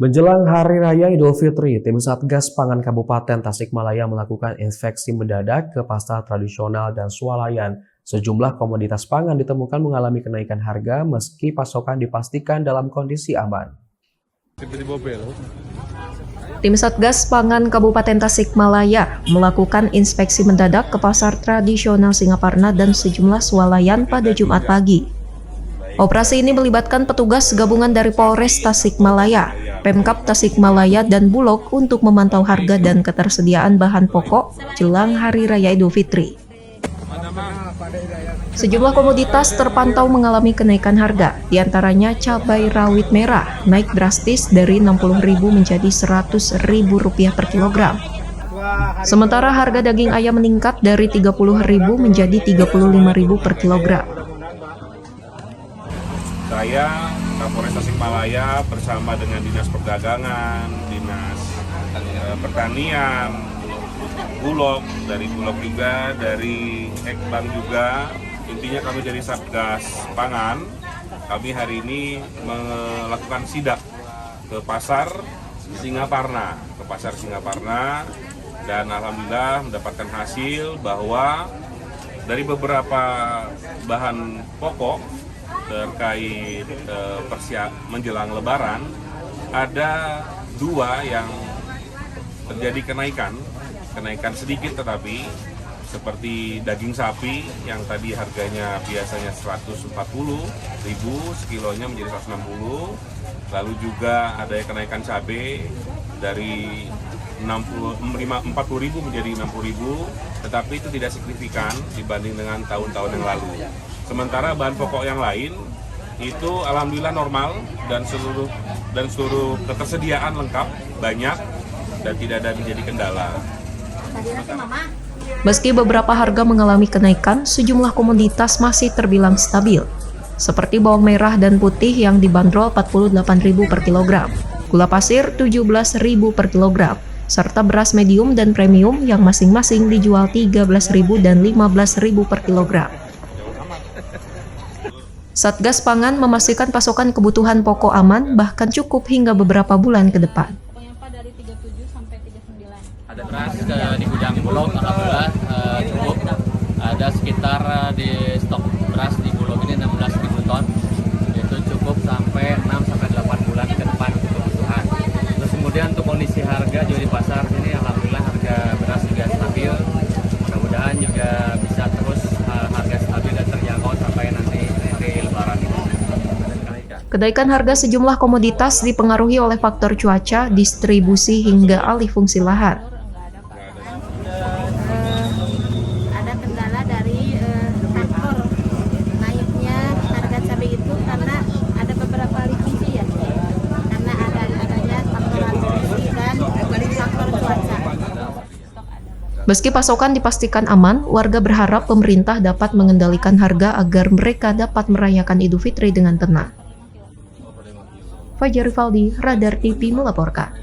Menjelang Hari Raya Idul Fitri, tim Satgas Pangan Kabupaten Tasikmalaya melakukan inspeksi mendadak ke pasar tradisional dan swalayan. Sejumlah komoditas pangan ditemukan mengalami kenaikan harga meski pasokan dipastikan dalam kondisi aman. Tim Satgas Pangan Kabupaten Tasikmalaya melakukan inspeksi mendadak ke pasar tradisional Singaparna dan sejumlah swalayan pada Jumat pagi. Operasi ini melibatkan petugas gabungan dari Polres Tasikmalaya, Pemkab Tasikmalaya, dan Bulog untuk memantau harga dan ketersediaan bahan pokok jelang Hari Raya Idul Fitri. Sejumlah komoditas terpantau mengalami kenaikan harga, diantaranya cabai rawit merah naik drastis dari Rp60.000 menjadi Rp100.000 per kilogram. Sementara harga daging ayam meningkat dari Rp30.000 menjadi Rp35.000 per kilogram. Saya, Kapolres Tasikmalaya bersama dengan Dinas Perdagangan, Dinas Pertanian, Bulog, dari Bulog juga, dari Ekbank juga, intinya kami dari Satgas Pangan, kami hari ini melakukan sidak ke pasar Singaparna, dan alhamdulillah mendapatkan hasil bahwa dari beberapa bahan pokok terkait menjelang Lebaran ada dua yang terjadi kenaikan sedikit, tetapi seperti daging sapi yang tadi harganya biasanya Rp140.000 sekilonya menjadi Rp160, lalu juga ada kenaikan cabai dari Rp40.000 menjadi Rp60.000, tetapi itu tidak signifikan dibanding dengan tahun-tahun yang lalu. Sementara bahan pokok yang lain itu alhamdulillah normal dan seluruh ketersediaan lengkap, banyak, dan tidak ada menjadi kendala. Meski beberapa harga mengalami kenaikan, sejumlah komoditas masih terbilang stabil, seperti bawang merah dan putih yang dibanderol Rp48.000 per kilogram, gula pasir Rp17.000 per kilogram, serta beras medium dan premium yang masing-masing dijual Rp13.000 dan Rp15.000 per kilogram. Satgas Pangan memastikan pasokan kebutuhan pokok aman, bahkan cukup hingga beberapa bulan ke depan. Ada beras di gudang Bulog, alhamdulillah cukup. Ada sekitar di stok beras di Bulog ini 16.000 ton. Itu cukup sampai 6-8 bulan ke depan kebutuhan. Terus kemudian untuk kondisi harga juga di pasar sini, alhamdulillah harga beras juga stabil. Mudah-mudahan juga bisa terus harga stabil dan terjangkau sampai nanti Lebaran ini. Kenaikan harga sejumlah komoditas dipengaruhi oleh faktor cuaca, distribusi, hingga alih fungsi lahan. Ada kendala dari faktor naiknya harga cabai itu karena ada beberapa alih fungsi ya, karena adanya faktor alih fungsi dan faktor cuaca. Meski pasokan dipastikan aman, warga berharap pemerintah dapat mengendalikan harga agar mereka dapat merayakan Idul Fitri dengan tenang. Fajar Rivaldi, Radar TV melaporkan.